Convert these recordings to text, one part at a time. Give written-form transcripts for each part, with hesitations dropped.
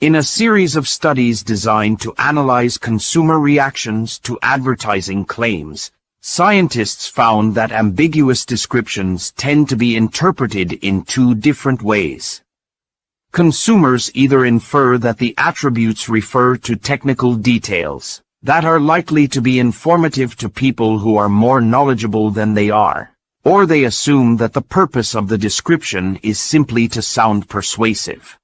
In a series of studies designed to analyze consumer reactions to advertising claims, scientists found that ambiguous descriptions tend to be interpreted in two different ways. Consumers either infer that the attributes refer to technical details that are likely to be informative to people who are more knowledgeable than they are, or they assume that the purpose of the description is simply to sound persuasive.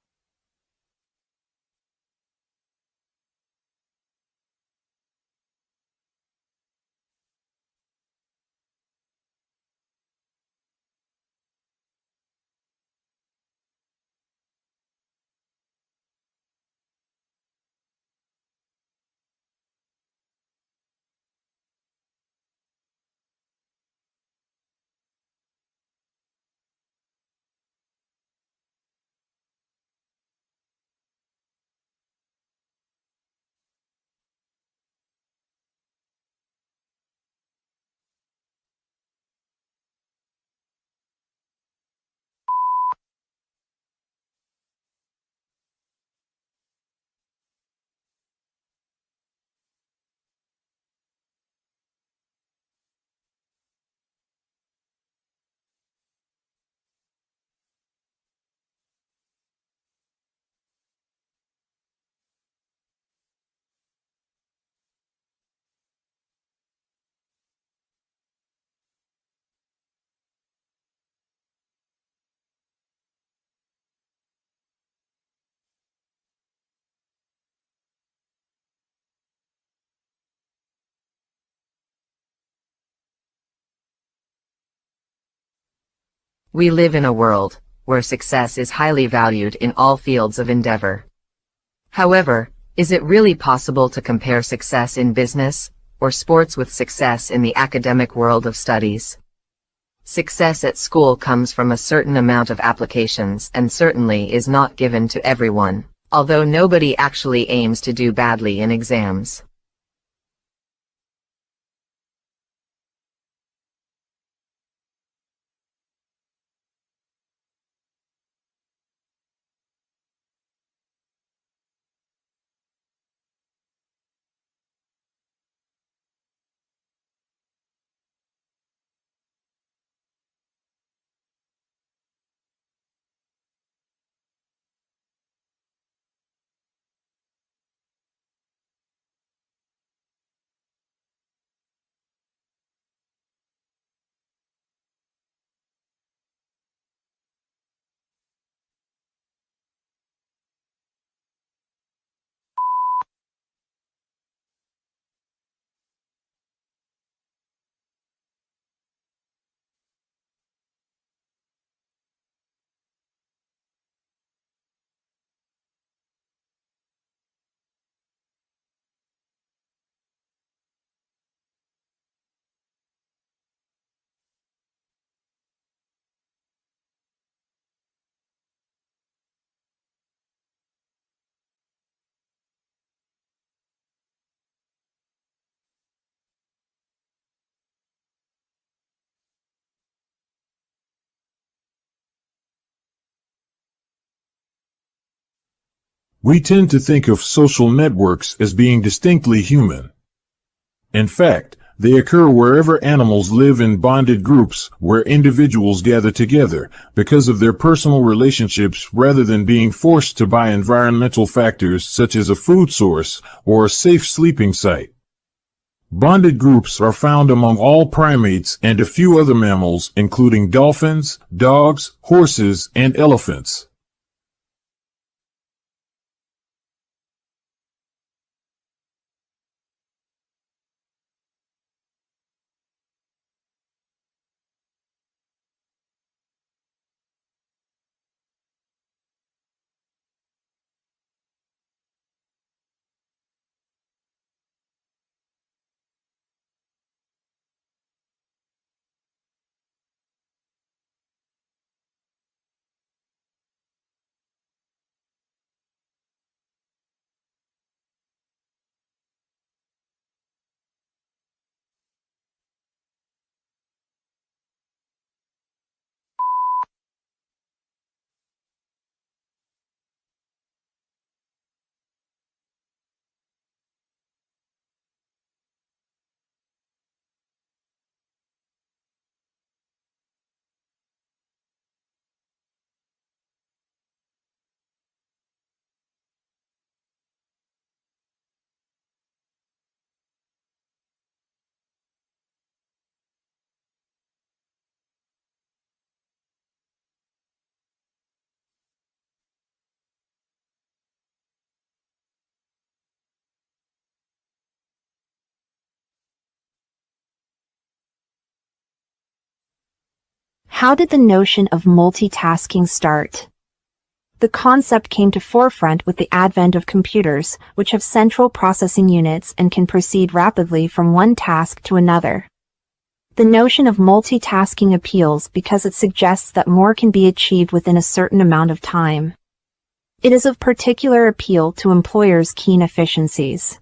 We live in a world where success is highly valued in all fields of endeavor. However, is it really possible to compare success in business or sports with success in the academic world of studies? Success at school comes from a certain amount of applications and certainly is not given to everyone, although nobody actually aims to do badly in exams. We tend to think of social networks as being distinctly human. In fact, they occur wherever animals live in bonded groups where individuals gather together because of their personal relationships rather than being forced to by environmental factors such as a food source or a safe sleeping site. Bonded groups are found among all primates and a few other mammals, including dolphins, dogs, horses, and elephants. How did the notion of multitasking start? The concept came to forefront with the advent of computers, which have central processing units and can proceed rapidly from one task to another. The notion of multitasking appeals because it suggests that more can be achieved within a certain amount of time. It is of particular appeal to employers' keen efficiencies.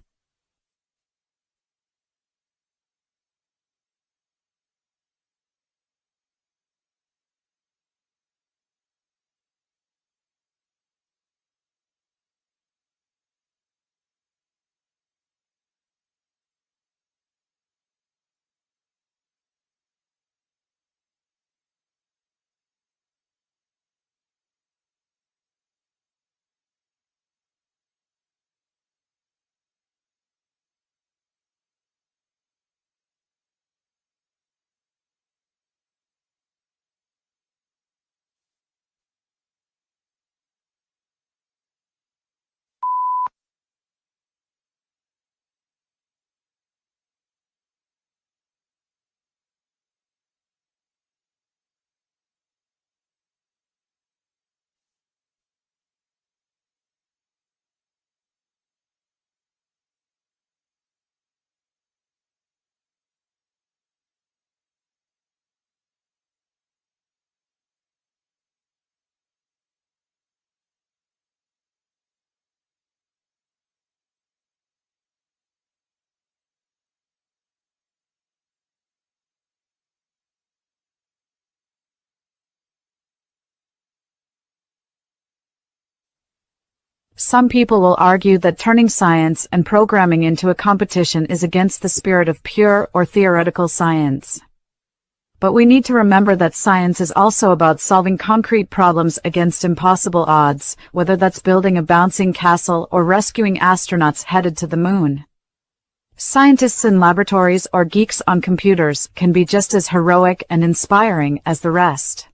Some people will argue that turning science and programming into a competition is against the spirit of pure or theoretical science. But we need to remember that science is also about solving concrete problems against impossible odds, whether that's building a bouncing castle or rescuing astronauts headed to the moon. Scientists in laboratories or geeks on computers can be just as heroic and inspiring as the rest.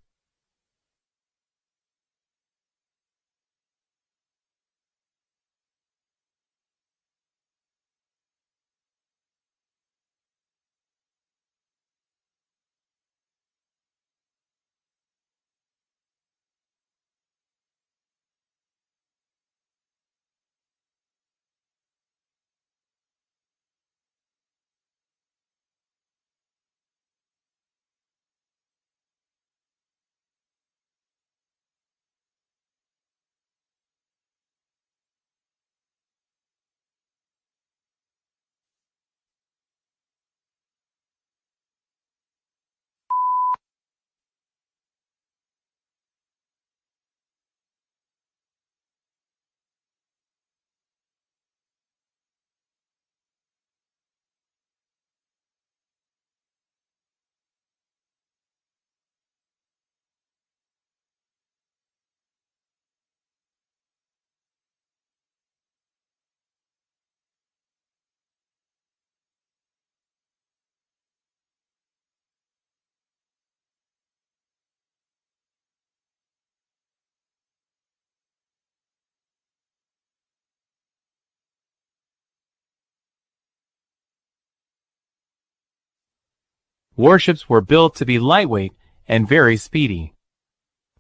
Warships were built to be lightweight and very speedy.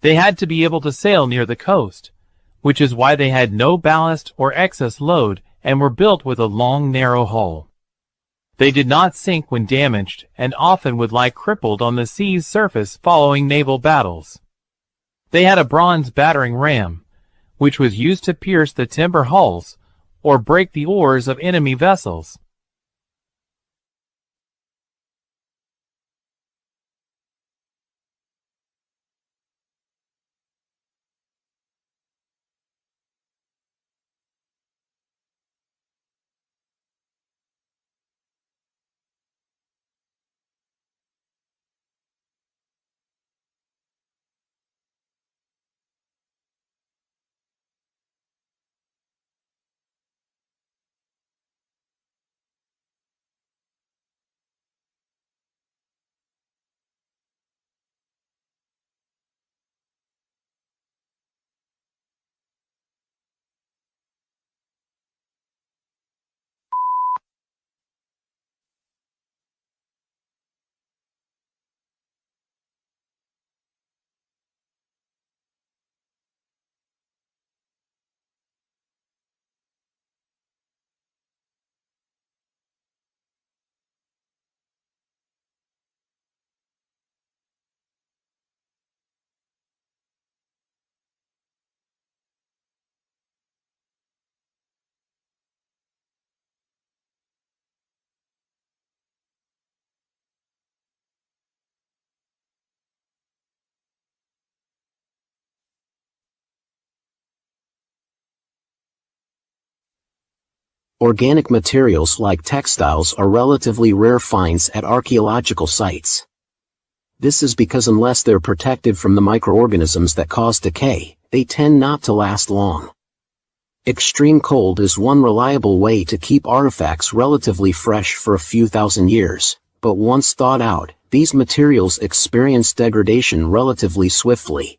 They had to be able to sail near the coast, which is why they had no ballast or excess load and were built with a long, narrow hull. They did not sink when damaged and often would lie crippled on the sea's surface following naval battles. They had a bronze battering ram, which was used to pierce the timber hulls or break the oars of enemy vessels. Organic materials like textiles are relatively rare finds at archaeological sites. This is because unless they're protected from the microorganisms that cause decay, they tend not to last long. Extreme cold is one reliable way to keep artifacts relatively fresh for a few thousand years, but once thawed out, these materials experience degradation relatively swiftly.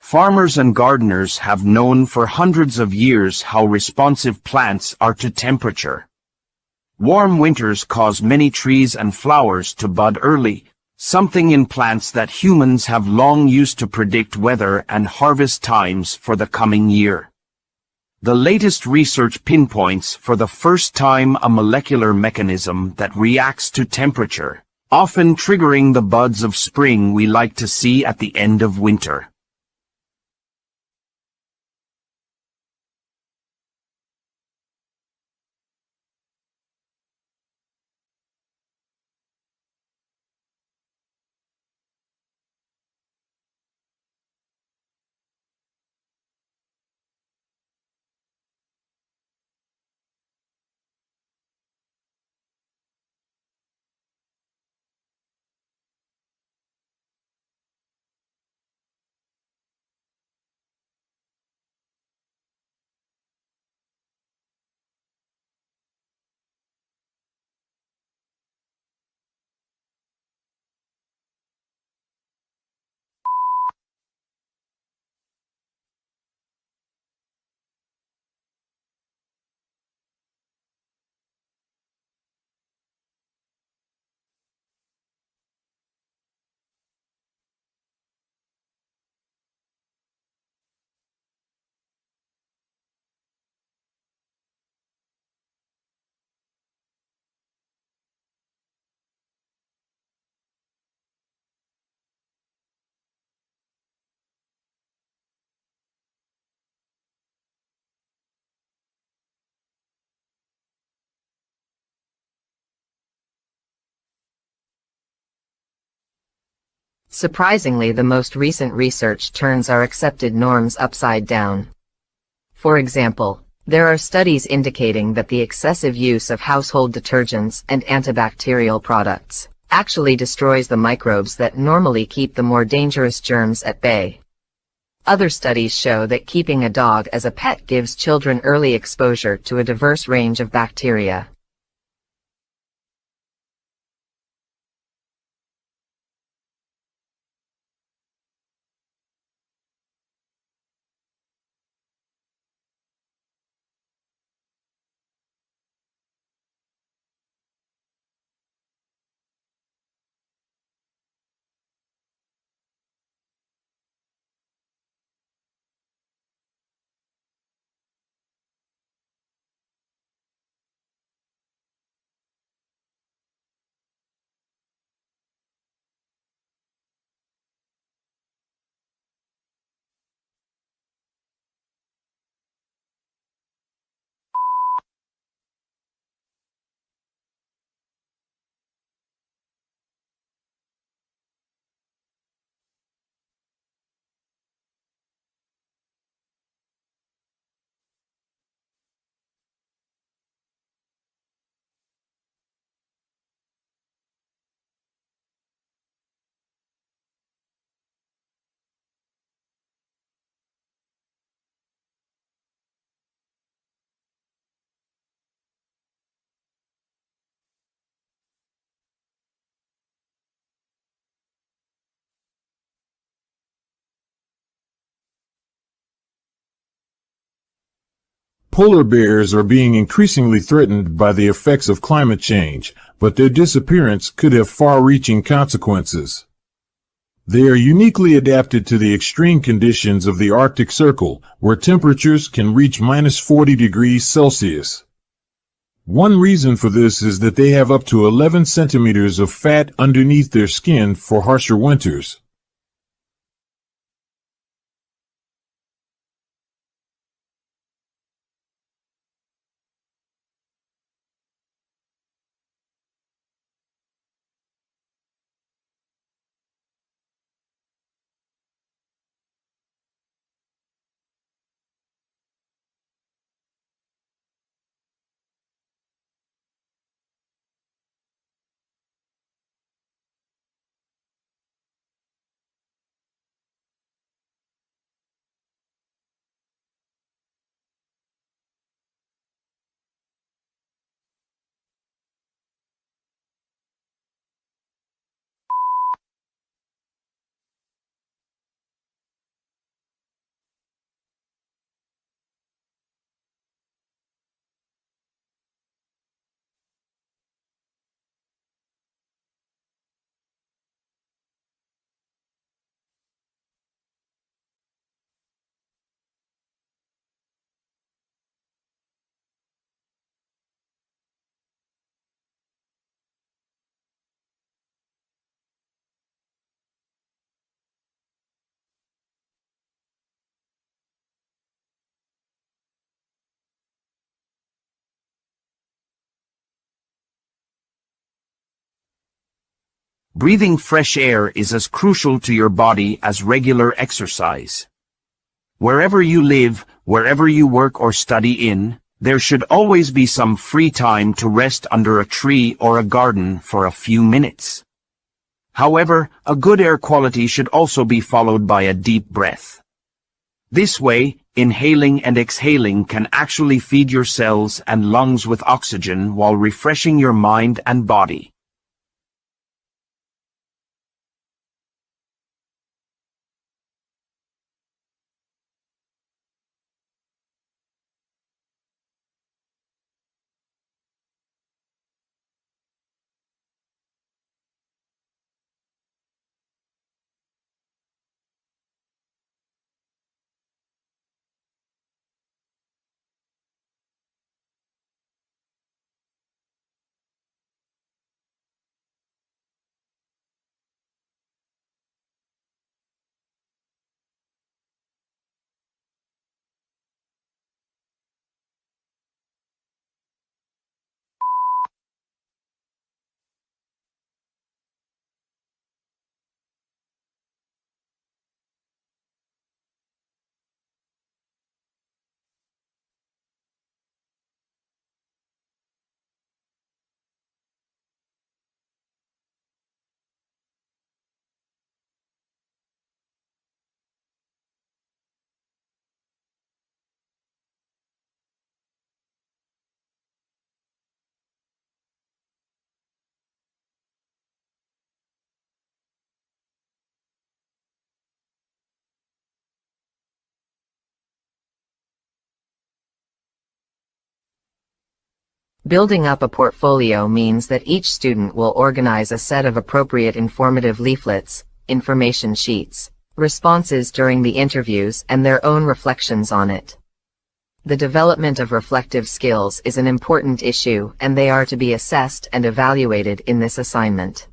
Farmers and gardeners have known for hundreds of years how responsive plants are to temperature. Warm winters cause many trees and flowers to bud early, something in plants that humans have long used to predict weather and harvest times for the coming year. The latest research pinpoints for the first time a molecular mechanism that reacts to temperature, often triggering the buds of spring we like to see at the end of winter. Surprisingly, the most recent research turns our accepted norms upside down. For example, there are studies indicating that the excessive use of household detergents and antibacterial products actually destroys the microbes that normally keep the more dangerous germs at bay. Other studies show that keeping a dog as a pet gives children early exposure to a diverse range of bacteria. Polar bears are being increasingly threatened by the effects of climate change, but their disappearance could have far-reaching consequences. They are uniquely adapted to the extreme conditions of the Arctic Circle, where temperatures can reach -40 degrees Celsius. One reason for this is that they have up to 11 centimeters of fat underneath their skin for harsher winters. Breathing fresh air is as crucial to your body as regular exercise. Wherever you live, wherever you work or study in, there should always be some free time to rest under a tree or a garden for a few minutes. However, a good air quality should also be followed by a deep breath. This way, inhaling and exhaling can actually feed your cells and lungs with oxygen while refreshing your mind and body. Building up a portfolio means that each student will organize a set of appropriate informative leaflets, information sheets, responses during the interviews and their own reflections on it. The development of reflective skills is an important issue and they are to be assessed and evaluated in this assignment.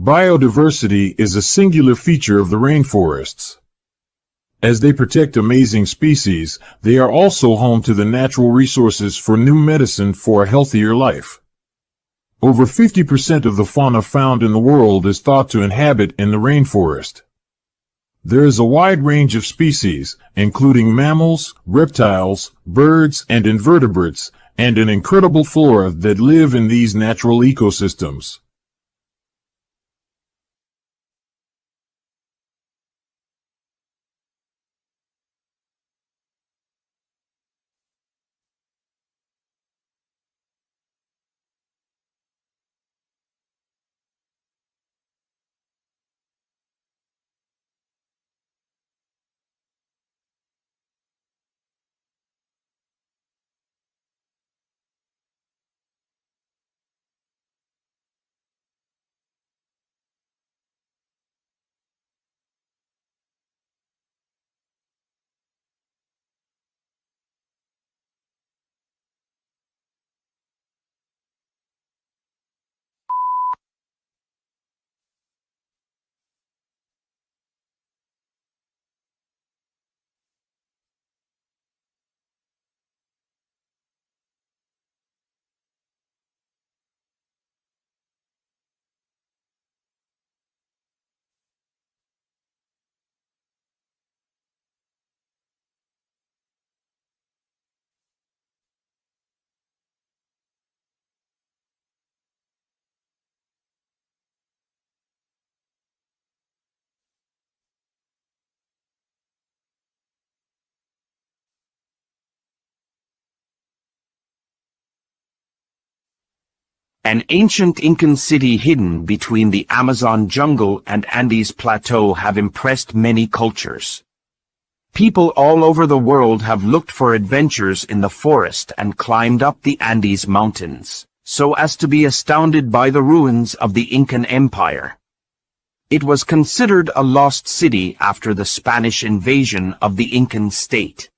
Biodiversity is a singular feature of the rainforests. As they protect amazing species, they are also home to the natural resources for new medicine for a healthier life. Over 50% of the fauna found in the world is thought to inhabit in the rainforest. There is a wide range of species, including mammals, reptiles, birds, and invertebrates, and an incredible flora that live in these natural ecosystems. An ancient Incan city hidden between the Amazon jungle and Andes Plateau have impressed many cultures. People all over the world have looked for adventures in the forest and climbed up the Andes Mountains, so as to be astounded by the ruins of the Incan Empire. It was considered a lost city after the Spanish invasion of the Incan state.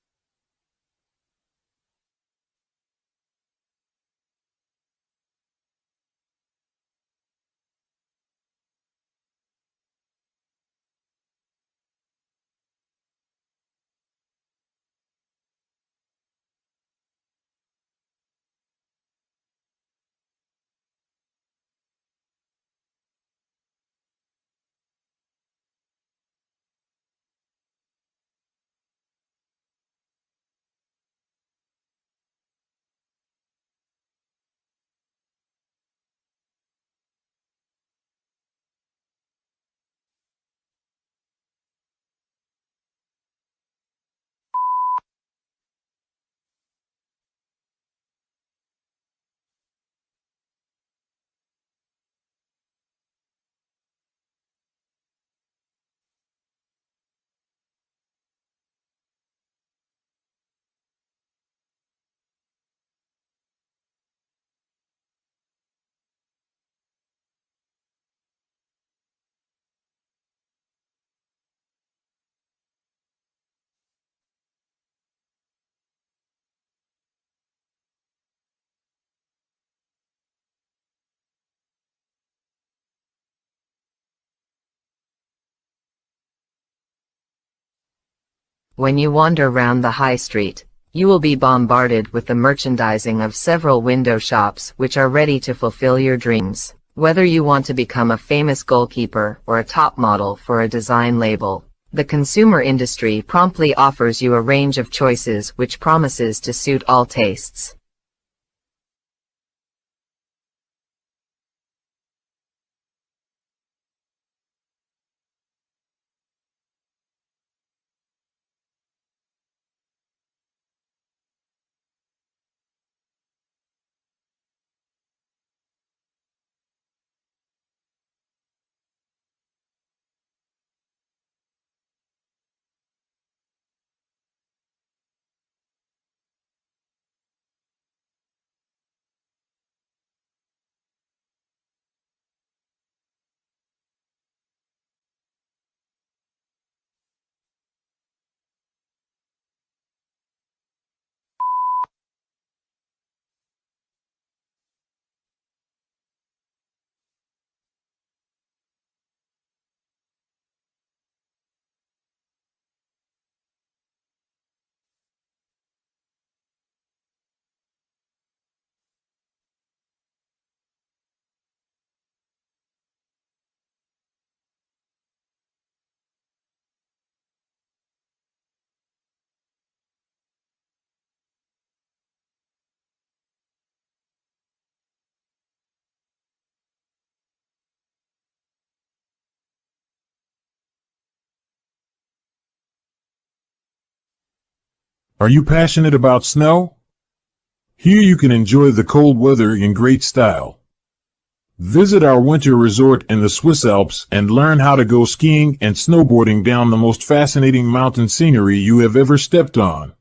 When you wander round the high street, you will be bombarded with the merchandising of several window shops which are ready to fulfill your dreams. Whether you want to become a famous goalkeeper or a top model for a design label, the consumer industry promptly offers you a range of choices which promises to suit all tastes. Are you passionate about snow? Here you can enjoy the cold weather in great style. Visit our winter resort in the Swiss Alps and learn how to go skiing and snowboarding down the most fascinating mountain scenery you have ever stepped on.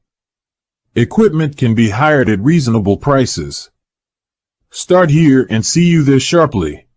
Equipment can be hired at reasonable prices. Start here and see you there sharply.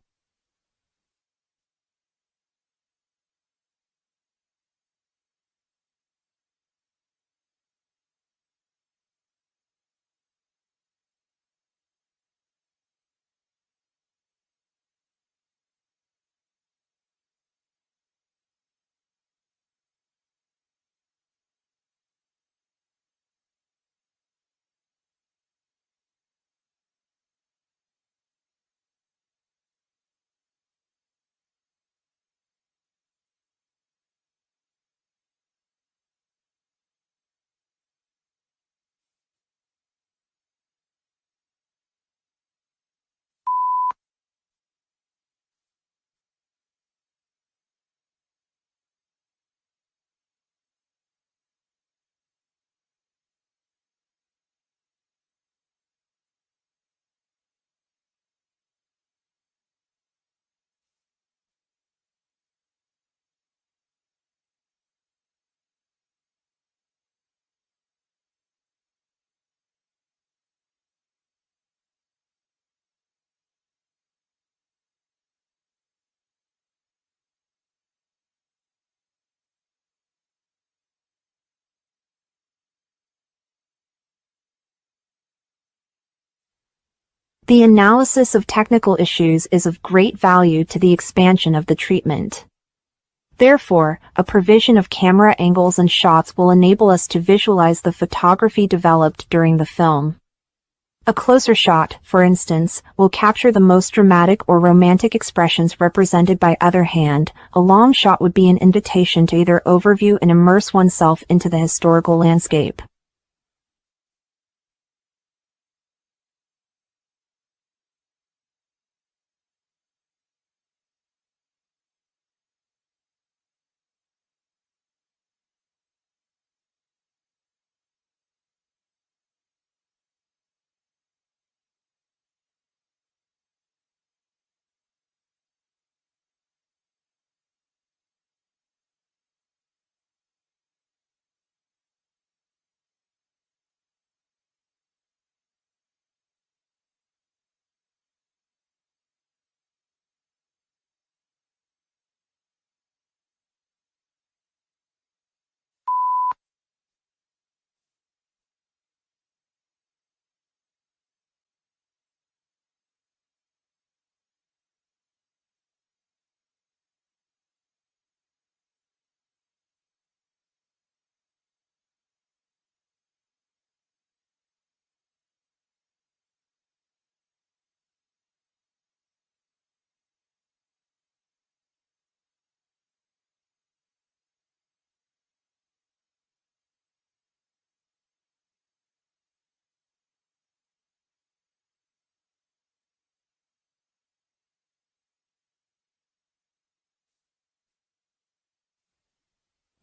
The analysis of technical issues is of great value to the expansion of the treatment. Therefore, a provision of camera angles and shots will enable us to visualize the photography developed during the film. A closer shot, for instance, will capture the most dramatic or romantic expressions represented by other hand. A long shot would be an invitation to either overview and immerse oneself into the historical landscape.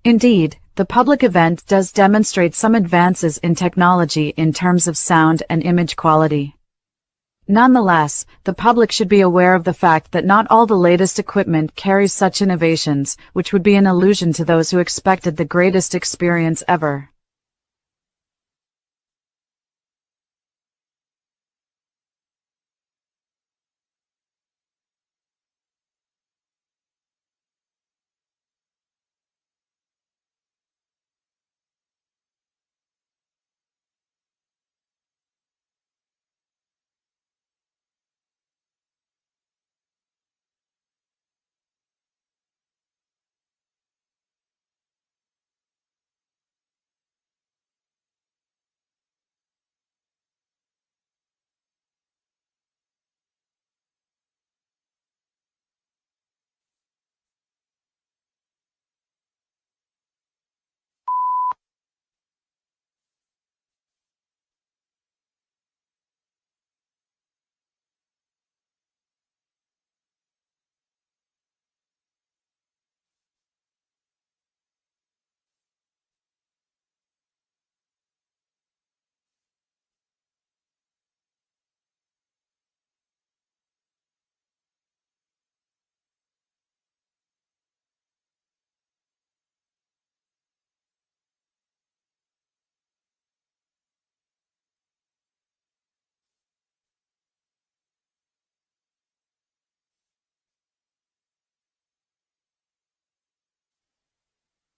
Indeed, the public event does demonstrate some advances in technology in terms of sound and image quality. Nonetheless, the public should be aware of the fact that not all the latest equipment carries such innovations, which would be an illusion to those who expected the greatest experience ever.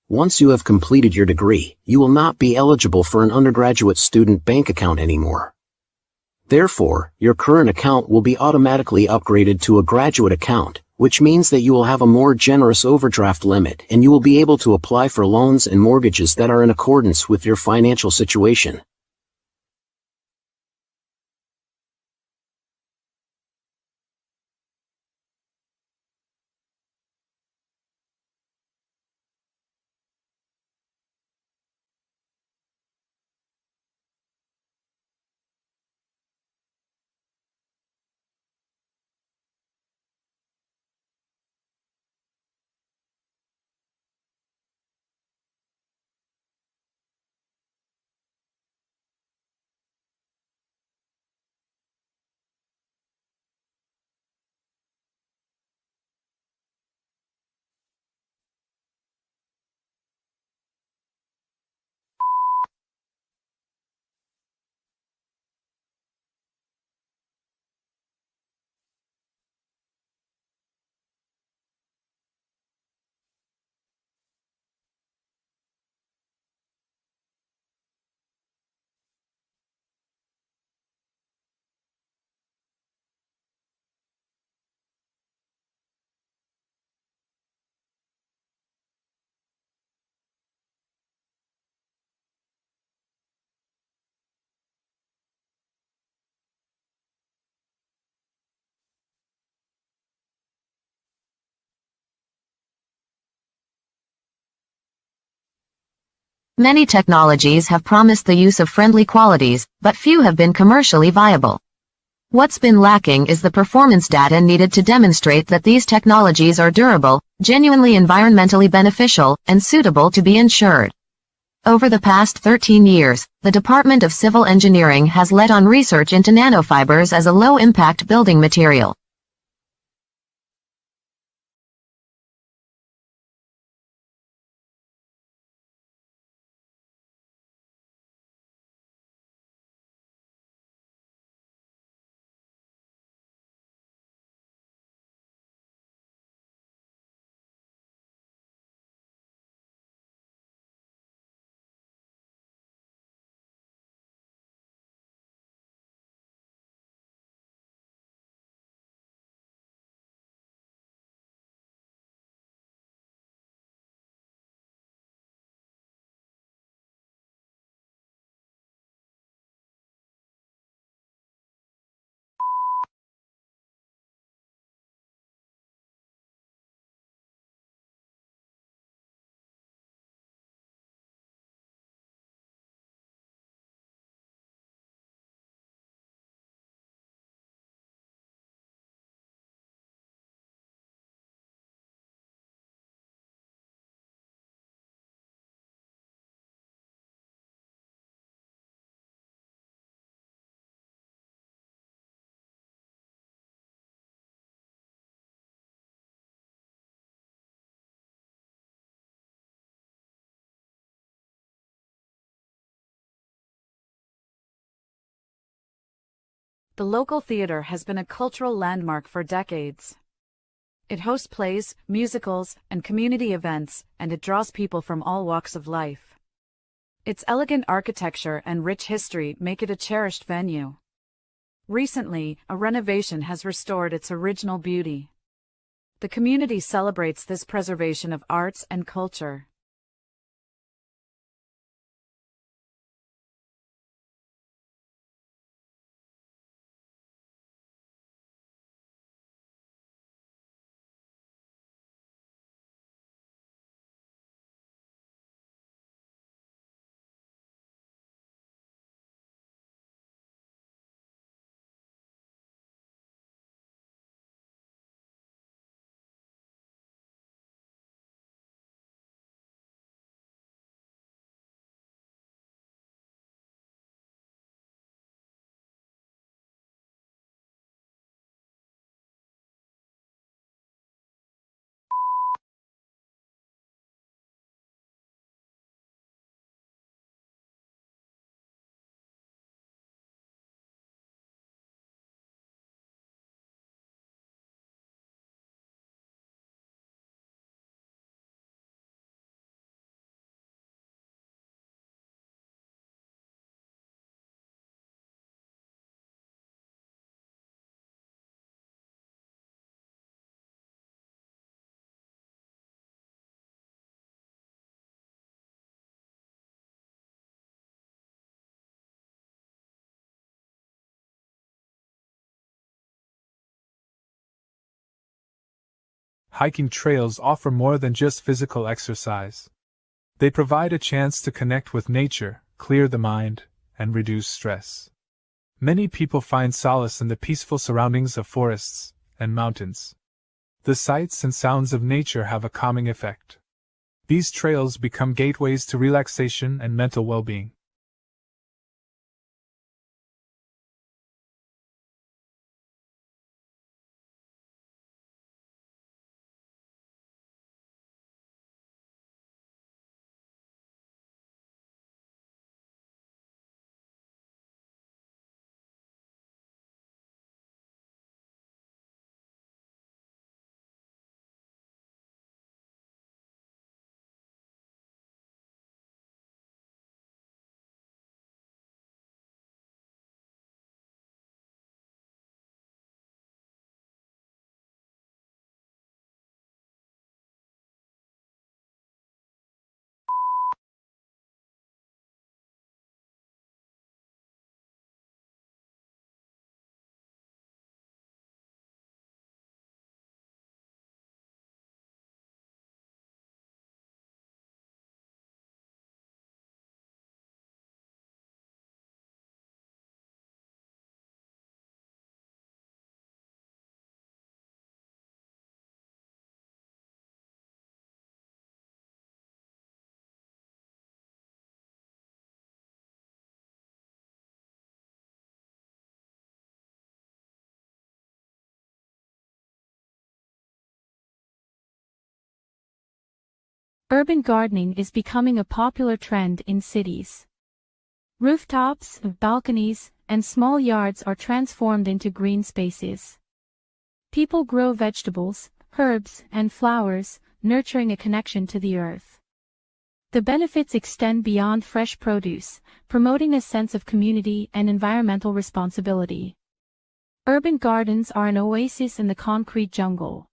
Once you have completed your degree, you will not be eligible for an undergraduate student bank account anymore. Therefore, your current account will be automatically upgraded to a graduate account, which means that you will have a more generous overdraft limit and you will be able to apply for loans and mortgages that are in accordance with your financial situation. Many technologies have promised the use of friendly qualities, but few have been commercially viable. What's been lacking is the performance data needed to demonstrate that these technologies are durable, genuinely environmentally beneficial, and suitable to be insured. Over the past 13 years, the Department of Civil Engineering has led on research into nanofibers as a low-impact building material. The local theater has been a cultural landmark for decades. It hosts plays, musicals, and community events, and it draws people from all walks of life. Its elegant architecture and rich history make it a cherished venue. Recently, a renovation has restored its original beauty. The community celebrates this preservation of arts and culture. hiking trails offer more than just physical exercise. They provide a chance to connect with nature, clear the mind, and reduce stress. Many people find solace in the peaceful surroundings of forests and mountains. The sights and sounds of nature have a calming effect. These trails become gateways to relaxation and mental well-being. Urban gardening is becoming a popular trend in cities. Rooftops, balconies, and small yards are transformed into green spaces. People grow vegetables, herbs, and flowers, nurturing a connection to the earth. The benefits extend beyond fresh produce, promoting a sense of community and environmental responsibility. Urban gardens are an oasis in the concrete jungle.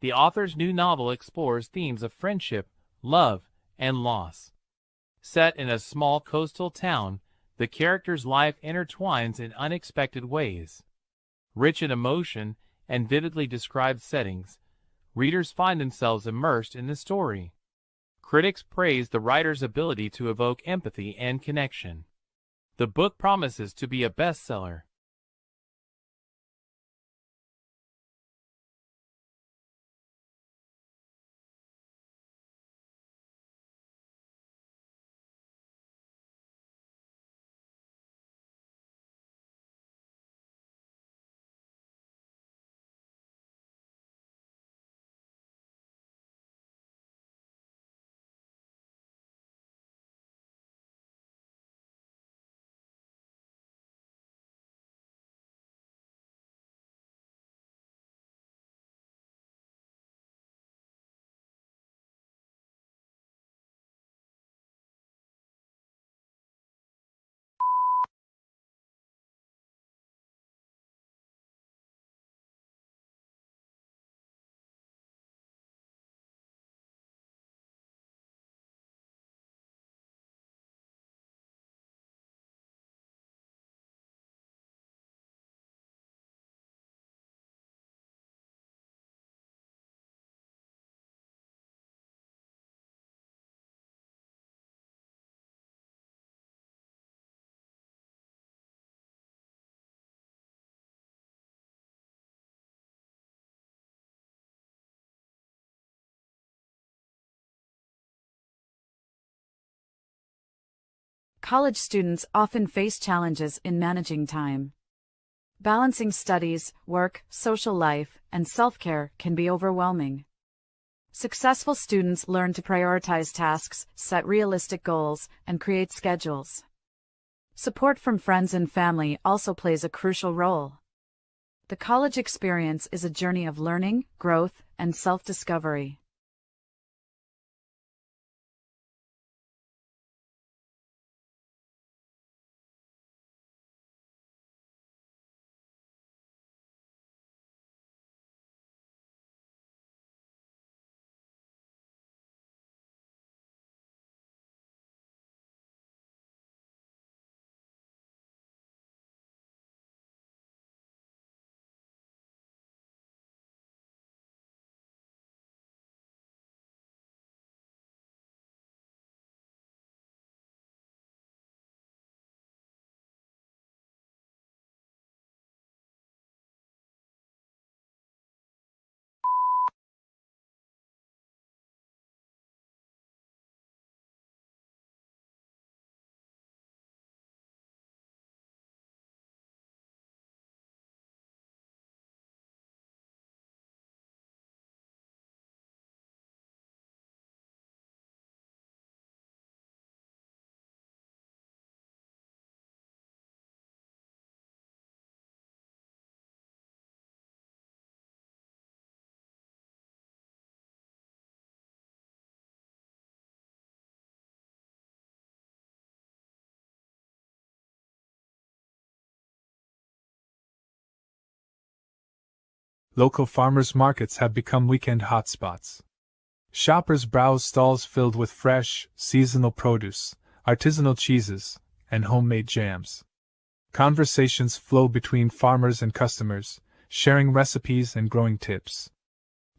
The author's new novel explores themes of friendship, love, and loss. Set in a small coastal town, the character's life intertwines in unexpected ways. Rich in emotion and vividly described settings, readers find themselves immersed in the story. Critics praise the writer's ability to evoke empathy and connection. The book promises to be a bestseller. college students often face challenges in managing time. Balancing studies, work, social life, and self-care can be overwhelming. Successful students learn to prioritize tasks, set realistic goals, and create schedules. Support from friends and family also plays a crucial role. The college experience is a journey of learning, growth, and self-discovery. Local farmers' markets have become weekend hotspots. Shoppers browse stalls filled with fresh, seasonal produce, artisanal cheeses, and homemade jams. Conversations flow between farmers and customers, sharing recipes and growing tips.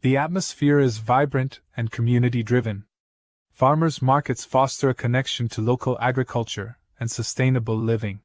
The atmosphere is vibrant and community-driven. Farmers' markets foster a connection to local agriculture and sustainable living.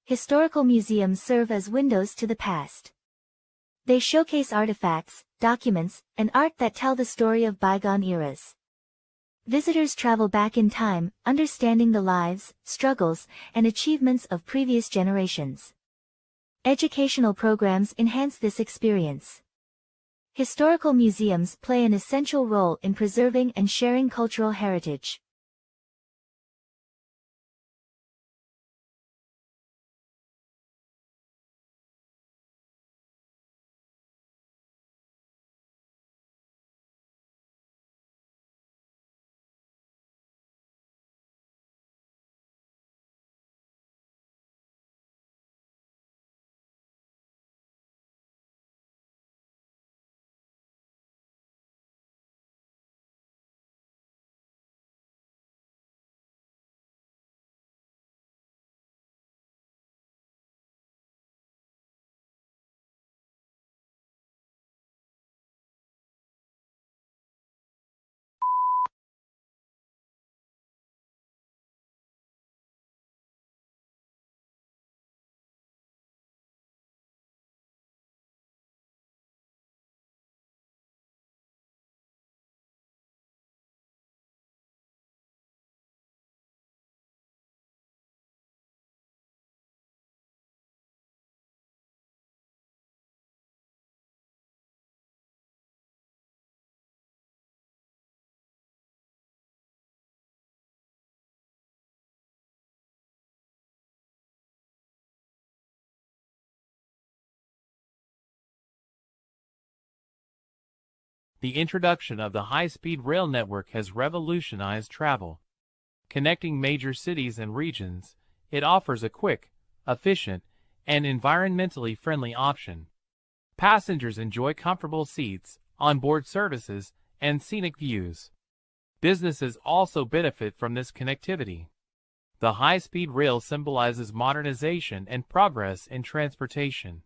Historical museums serve as windows to the past. They showcase artifacts, documents, and art that tell the story of bygone eras. Visitors travel back in time, understanding the lives, struggles, and achievements of previous generations. Educational programs enhance this experience. Historical museums play an essential role in preserving and sharing cultural heritage. The introduction of the high-speed rail network has revolutionized travel. Connecting major cities and regions, it offers a quick, efficient, and environmentally friendly option. Passengers enjoy comfortable seats, onboard services, and scenic views. Businesses also benefit from this connectivity. The high-speed rail symbolizes modernization and progress in transportation.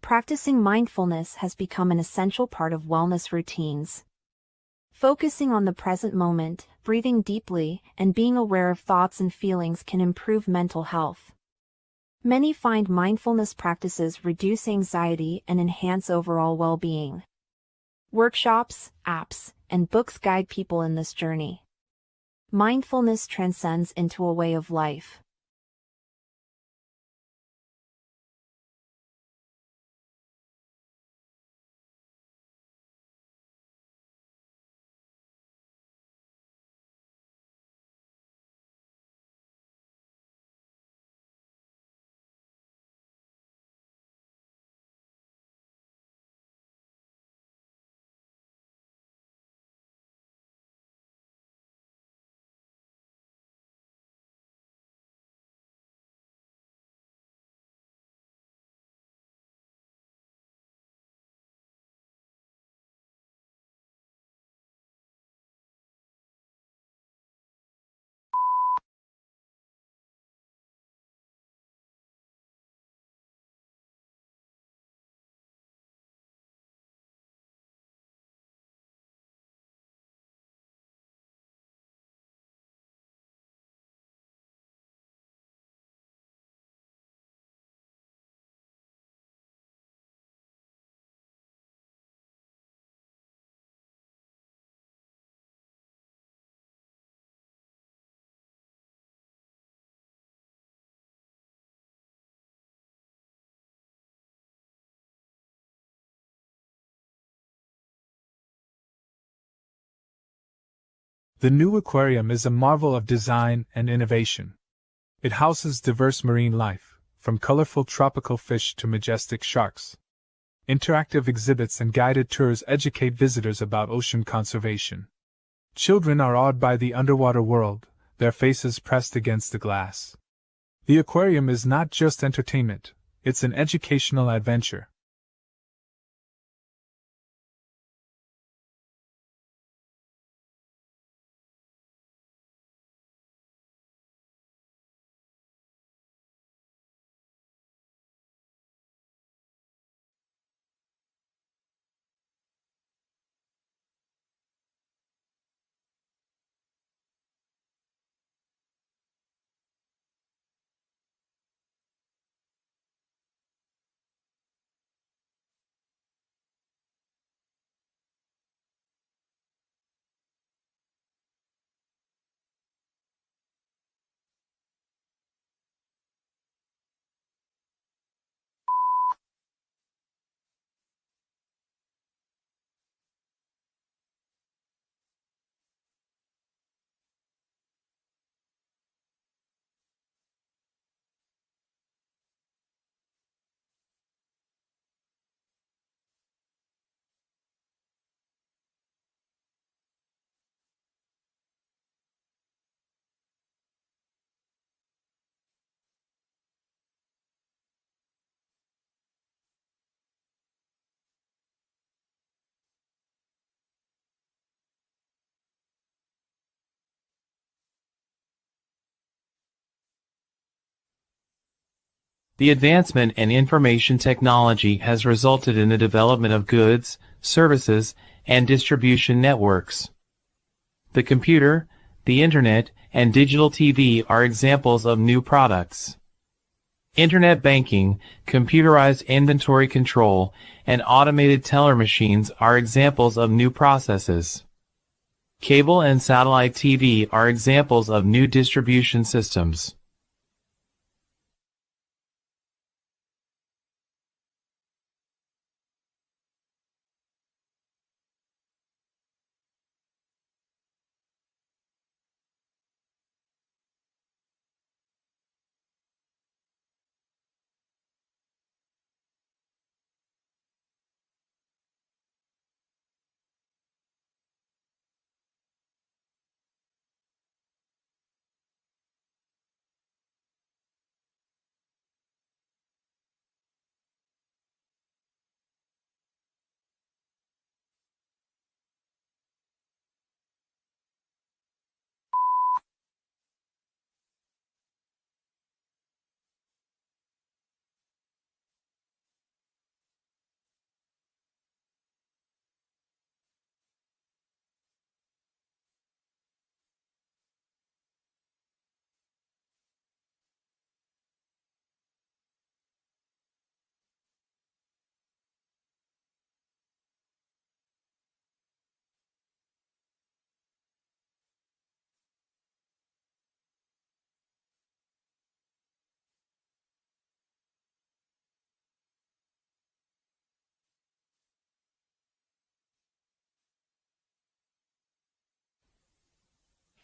Practicing mindfulness has become an essential part of wellness routines. Focusing on the present moment, breathing deeply, and being aware of thoughts and feelings can improve mental health. Many find mindfulness practices reduce anxiety and enhance overall well-being. Workshops, apps, and books guide people in this journey. Mindfulness transcends into a way of life. The new aquarium is a marvel of design and innovation. It houses diverse marine life, from colorful tropical fish to majestic sharks. Interactive exhibits and guided tours educate visitors about ocean conservation. Children are awed by the underwater world, their faces pressed against the glass. The aquarium is not just entertainment, it's an educational adventure. The advancement in information technology has resulted in the development of goods, services, and distribution networks. The computer, the internet, and digital TV are examples of new products. Internet banking, computerized inventory control, and automated teller machines are examples of new processes. Cable and satellite TV are examples of new distribution systems.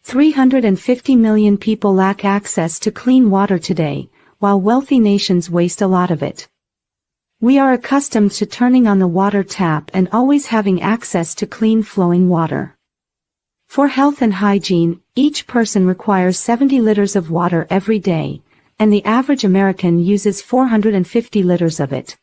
$350 million people lack access to clean water today, while wealthy nations waste a lot of it. We are accustomed to turning on the water tap and always having access to clean flowing water. For health and hygiene, each person requires 70 liters of water every day, and the average American uses 450 liters of it.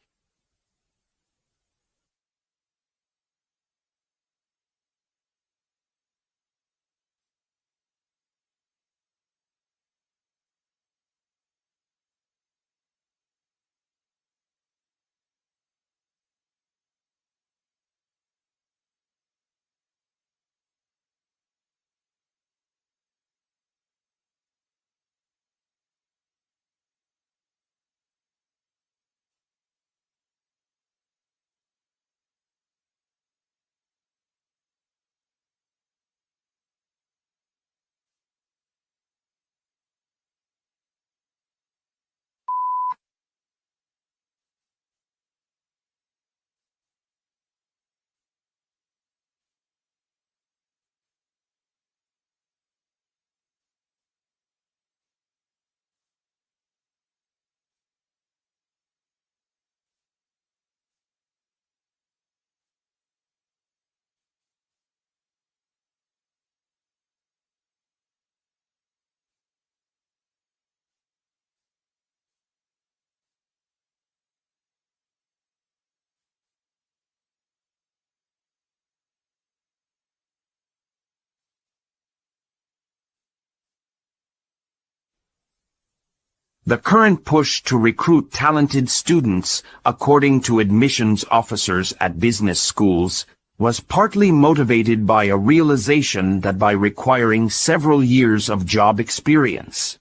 The current push to recruit talented students, according to admissions officers at business schools, was partly motivated by a realization that by requiring several years of job experience.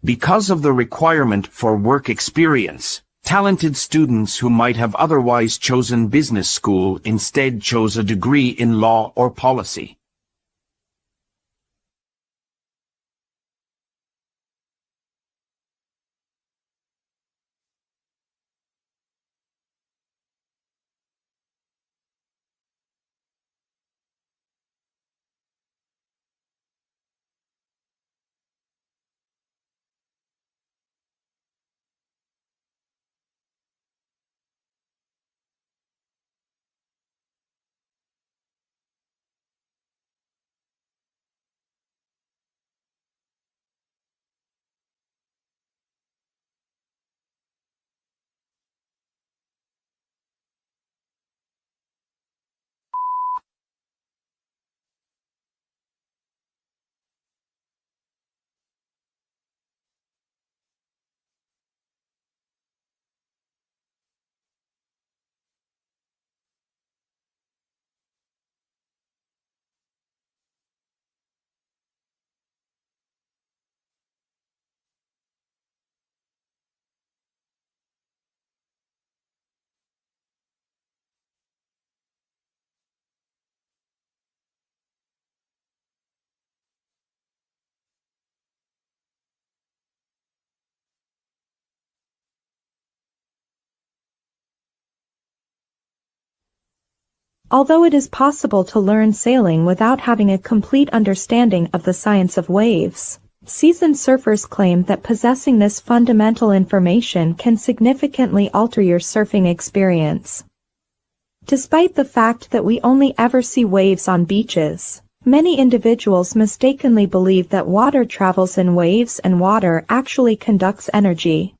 Because of the requirement for work experience, talented students who might have otherwise chosen business school instead chose a degree in law or policy. Although it is possible to learn sailing without having a complete understanding of the science of waves, seasoned surfers claim that possessing this fundamental information can significantly alter your surfing experience. Despite the fact that we only ever see waves on beaches, many individuals mistakenly believe that water travels in waves and water actually conducts energy.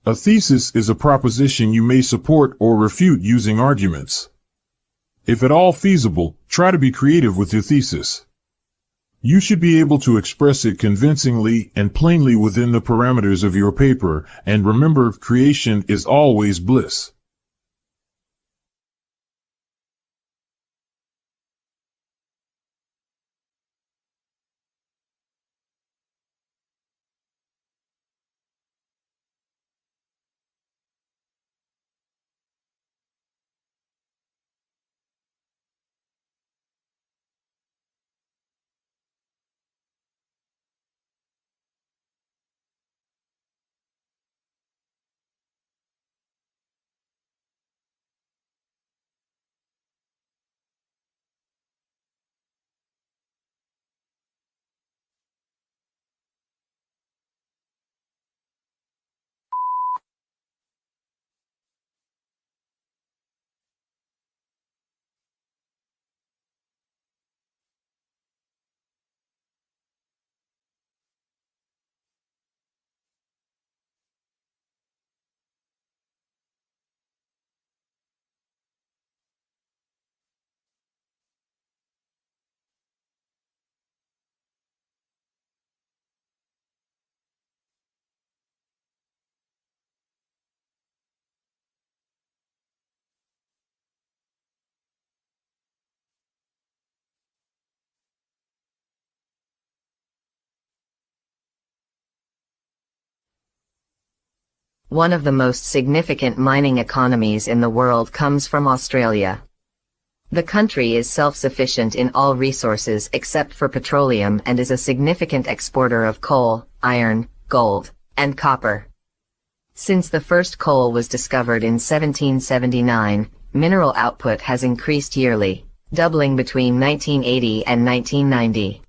A thesis is a proposition you may support or refute using arguments. If at all feasible, try to be creative with your thesis. You should be able to express it convincingly and plainly within the parameters of your paper, and remember, creation is always bliss. One of the most significant mining economies in the world comes from Australia. The country is self-sufficient in all resources except for petroleum and is a significant exporter of coal, iron, gold, and copper. Since the first coal was discovered in 1779, mineral output has increased yearly, doubling between 1980 and 1990.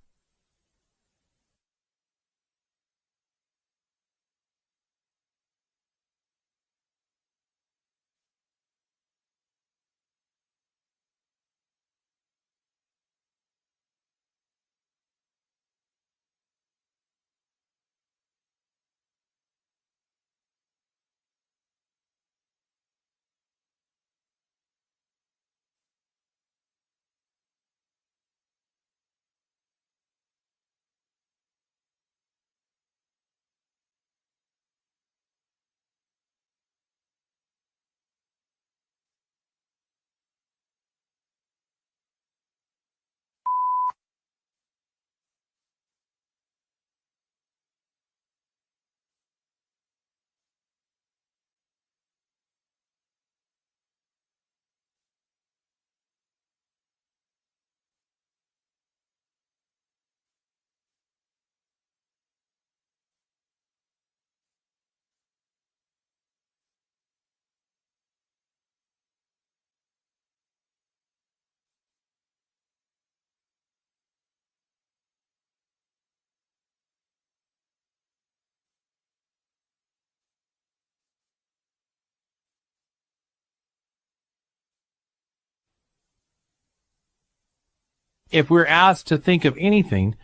If we're asked to think of anything,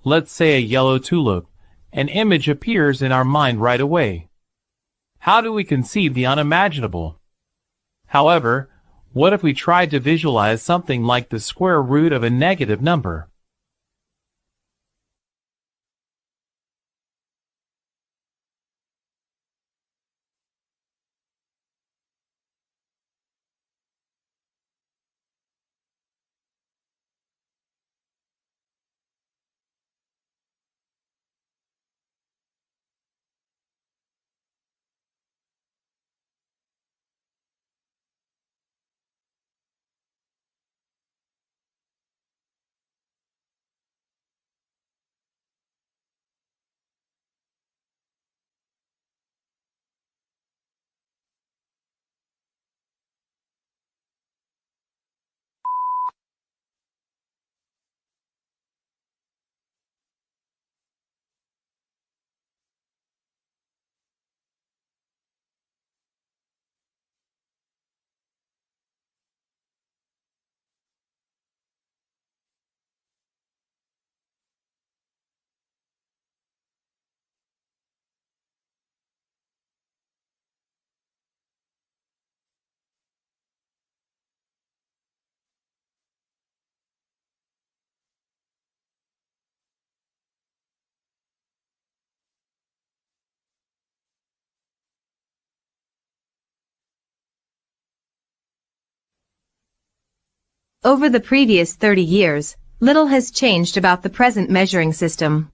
let's say a yellow tulip, an image appears in our mind right away. How do we conceive the unimaginable? However, what if we tried to visualize something like the square root of a negative number? Over the previous 30 years, little has changed about the present measuring system.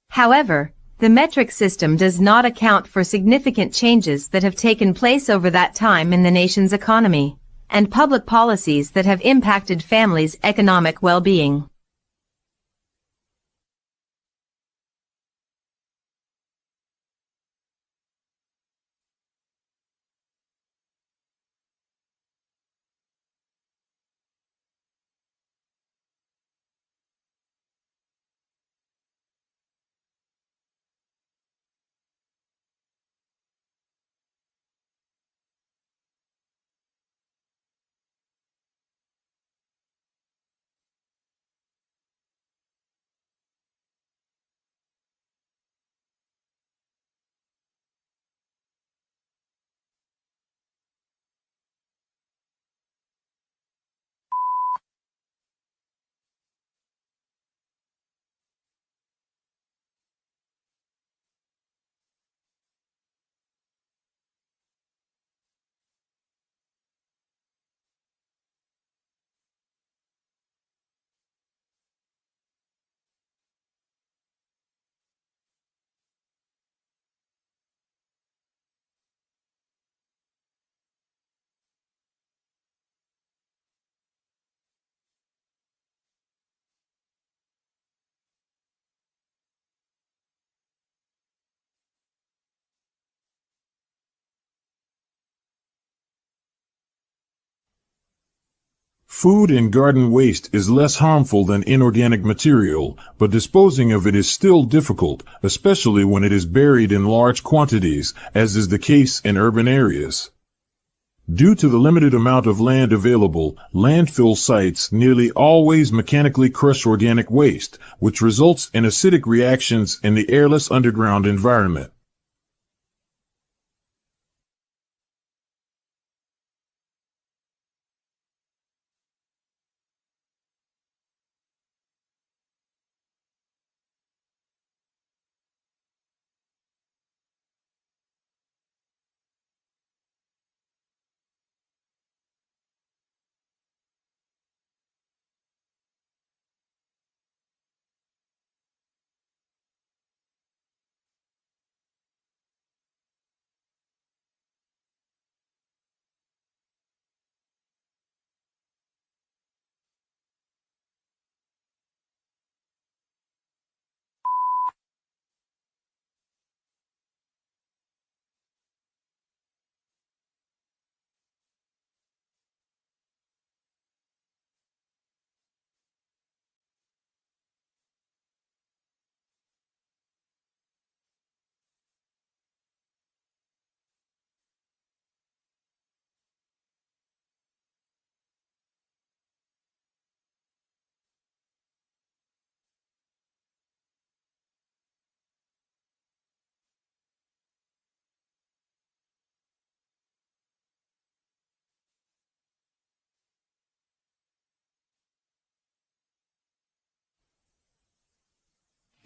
However, the metric system does not account for significant changes that have taken place over that time in the nation's economy, and public policies that have impacted families' economic well-being. Food and garden waste is less harmful than inorganic material, but disposing of it is still difficult, especially when it is buried in large quantities, as is the case in urban areas. Due to the limited amount of land available, landfill sites nearly always mechanically crush organic waste, which results in acidic reactions in the airless underground environment.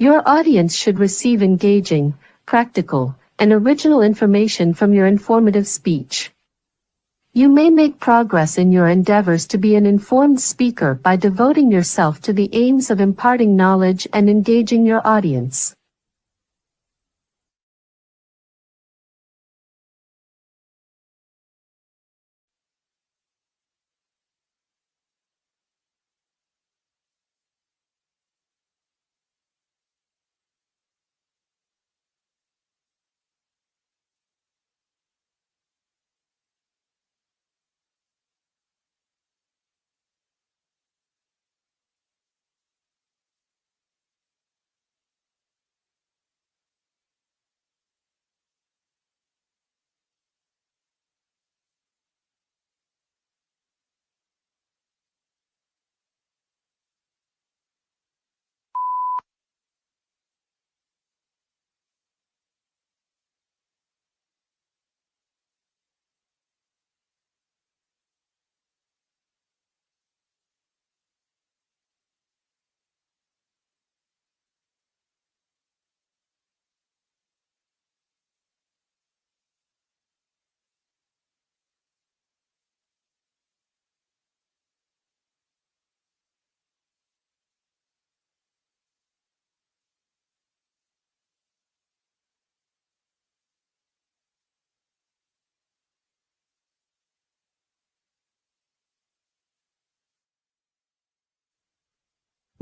Your audience should receive engaging, practical, and original information from your informative speech. You may make progress in your endeavors to be an informed speaker by devoting yourself to the aims of imparting knowledge and engaging your audience.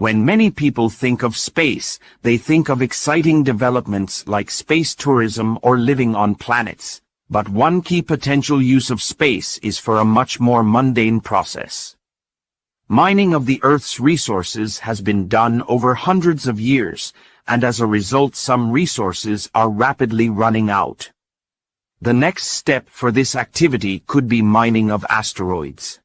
When many people think of space, they think of exciting developments like space tourism or living on planets. But one key potential use of space is for a much more mundane process. Mining of the Earth's resources has been done over hundreds of years, and as a result some resources are rapidly running out. The next step for this activity could be mining of asteroids.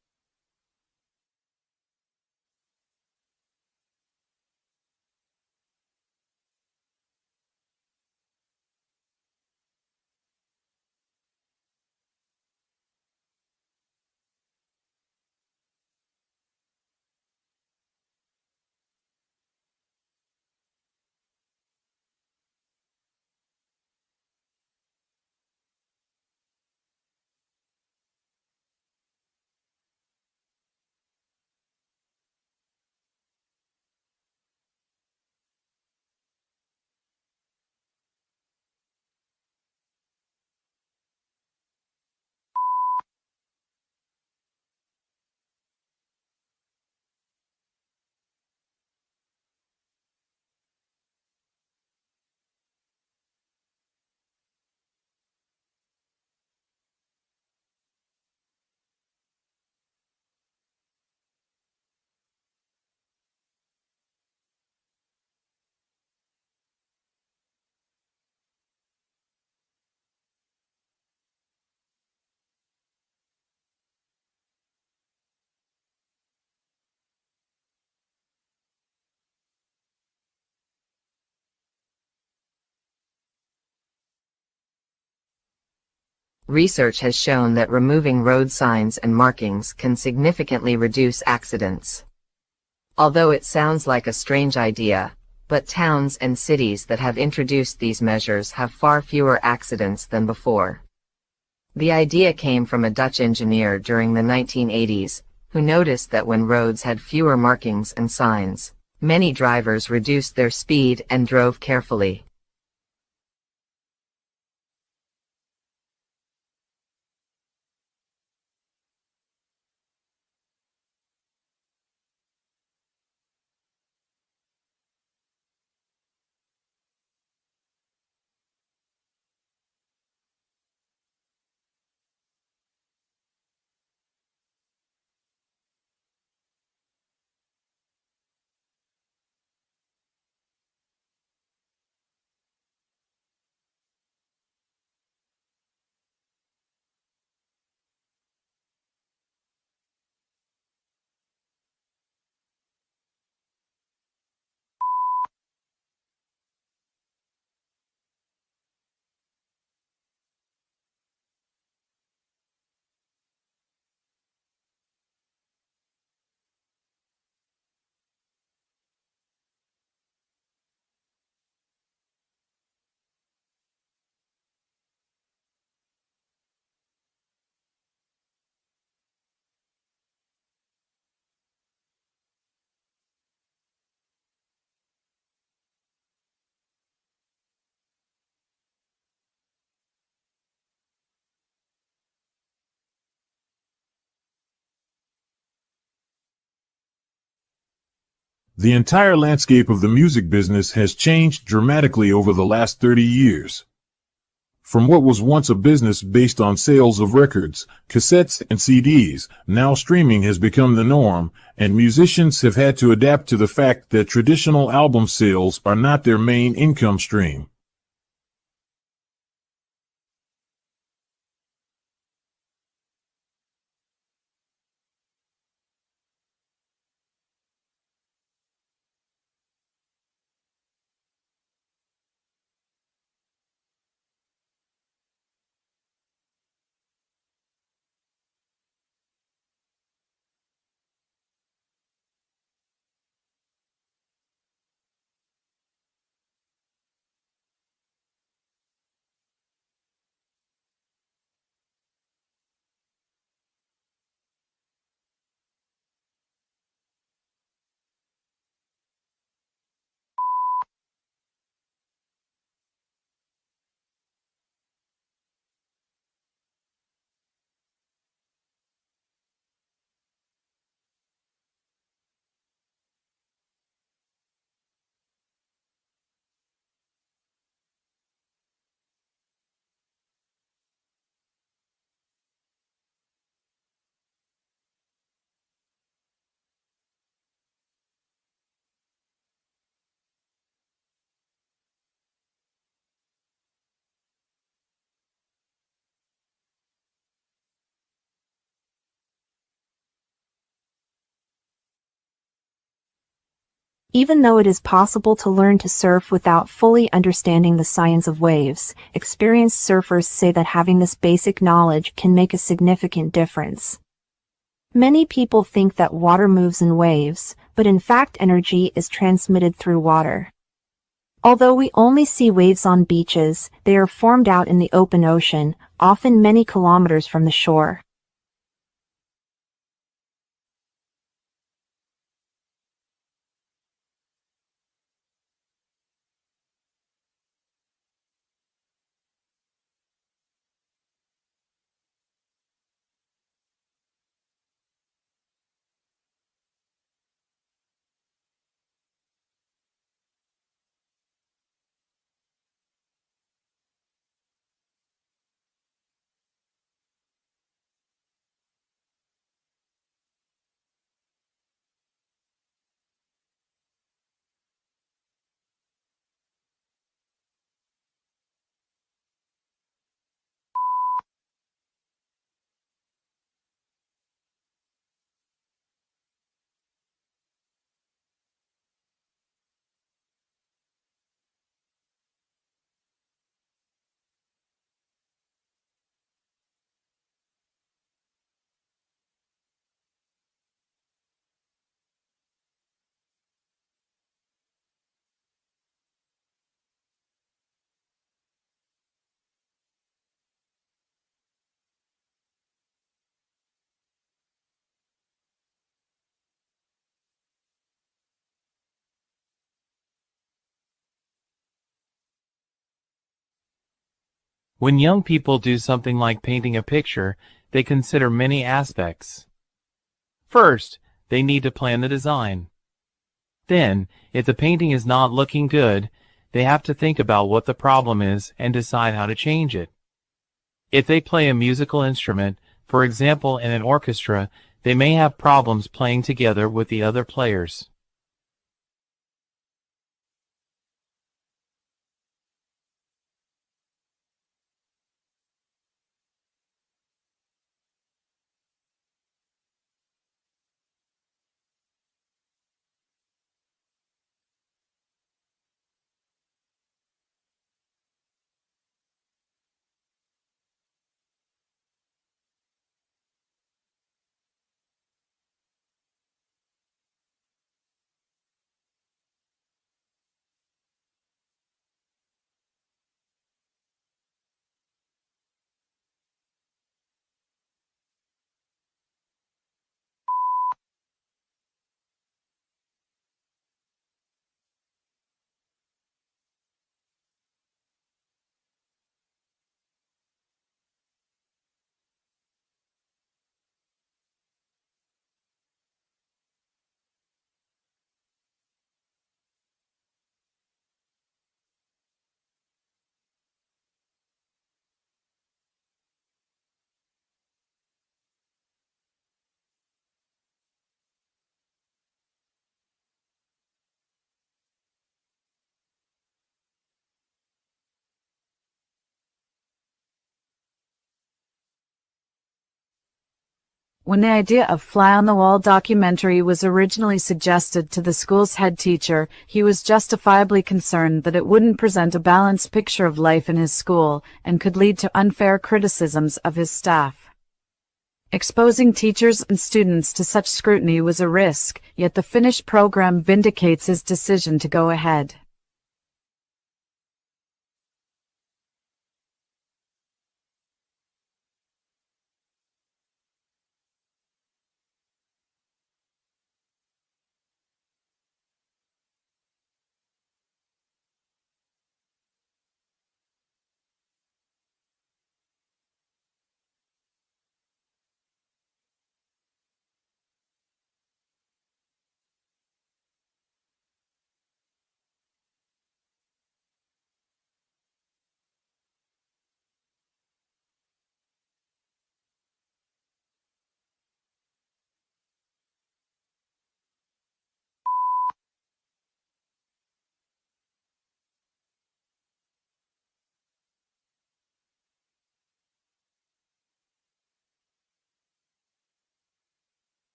Research has shown that removing road signs and markings can significantly reduce accidents. Although it sounds like a strange idea, but towns and cities that have introduced these measures have far fewer accidents than before. The idea came from a Dutch engineer during the 1980s, who noticed that when roads had fewer markings and signs, many drivers reduced their speed and drove carefully. The entire landscape of the music business has changed dramatically over the last 30 years. From what was once a business based on sales of records, cassettes, and CDs, now streaming has become the norm, and musicians have had to adapt to the fact that traditional album sales are not their main income stream. Even though it is possible to learn to surf without fully understanding the science of waves, experienced surfers say that having this basic knowledge can make a significant difference. Many people think that water moves in waves, but in fact energy is transmitted through water. Although we only see waves on beaches, they are formed out in the open ocean, often many kilometers from the shore. When young people do something like painting a picture, they consider many aspects. First, they need to plan the design. Then, if the painting is not looking good, they have to think about what the problem is and decide how to change it. If they play a musical instrument, for example in an orchestra, they may have problems playing together with the other players. When the idea of fly-on-the-wall documentary was originally suggested to the school's head teacher, he was justifiably concerned that it wouldn't present a balanced picture of life in his school and could lead to unfair criticisms of his staff. Exposing teachers and students to such scrutiny was a risk, yet the finished program vindicates his decision to go ahead.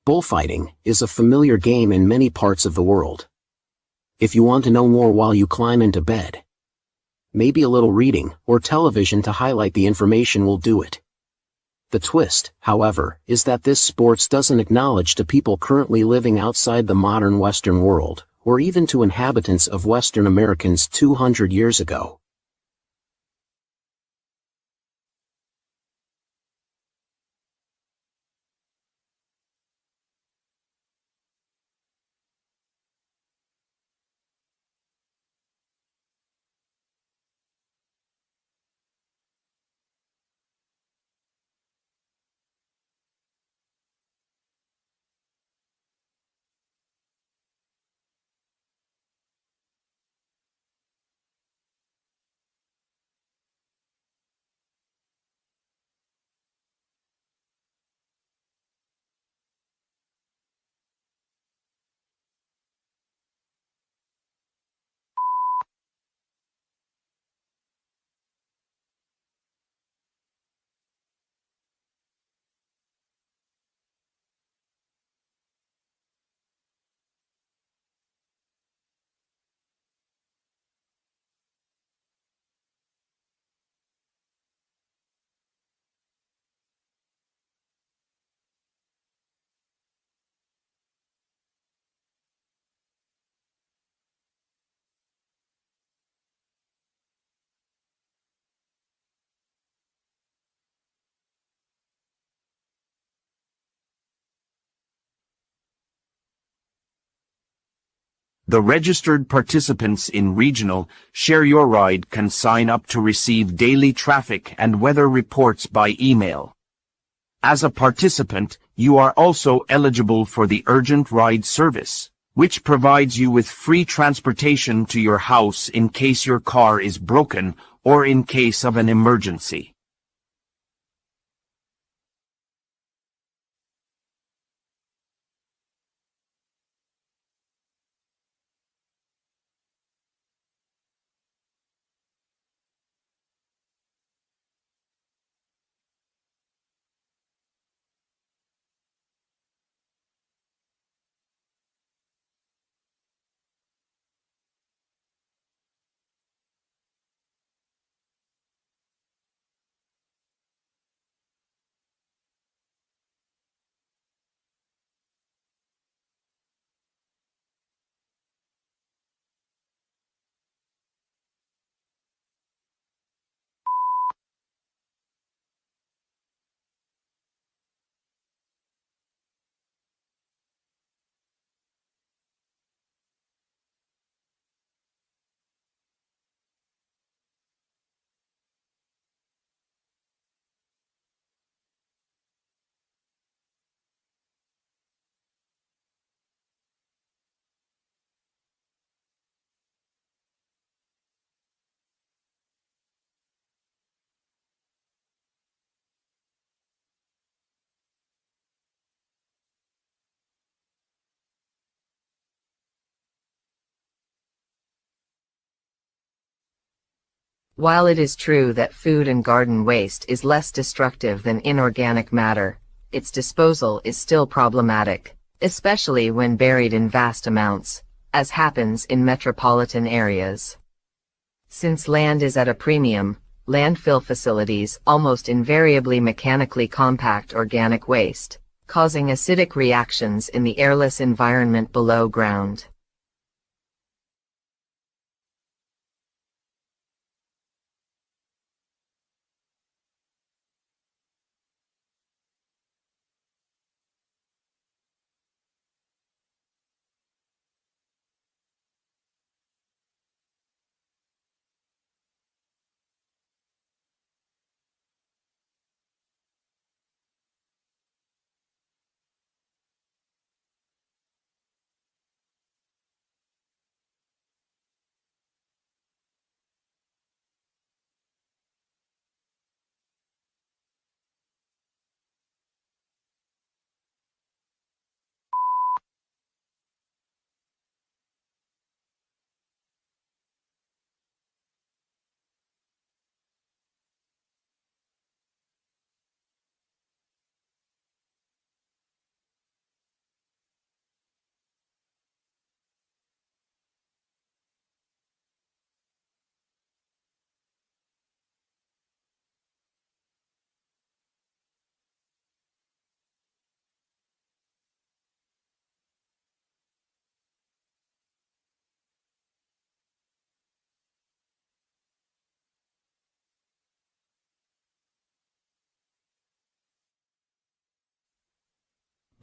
Bullfighting is a familiar game in many parts of the world. If you want to know more while you climb into bed, maybe a little reading or television to highlight the information will do it. The twist, however, is that this sports doesn't acknowledge to people currently living outside the modern Western world, or even to inhabitants of Western Americans 200 years ago. The registered participants in Regional Share Your Ride can sign up to receive daily traffic and weather reports by email. As a participant, you are also eligible for the Urgent Ride service, which provides you with free transportation to your house in case your car is broken or in case of an emergency. While it is true that food and garden waste is less destructive than inorganic matter, its disposal is still problematic, especially when buried in vast amounts, as happens in metropolitan areas. Since land is at a premium, landfill facilities almost invariably mechanically compact organic waste, causing acidic reactions in the airless environment below ground.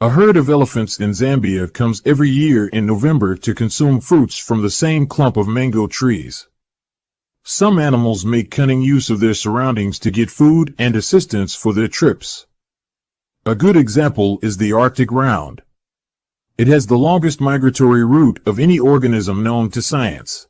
A herd of elephants in Zambia comes every year in November to consume fruits from the same clump of mango trees. Some animals make cunning use of their surroundings to get food and assistance for their trips. A good example is the Arctic round. It has the longest migratory route of any organism known to science.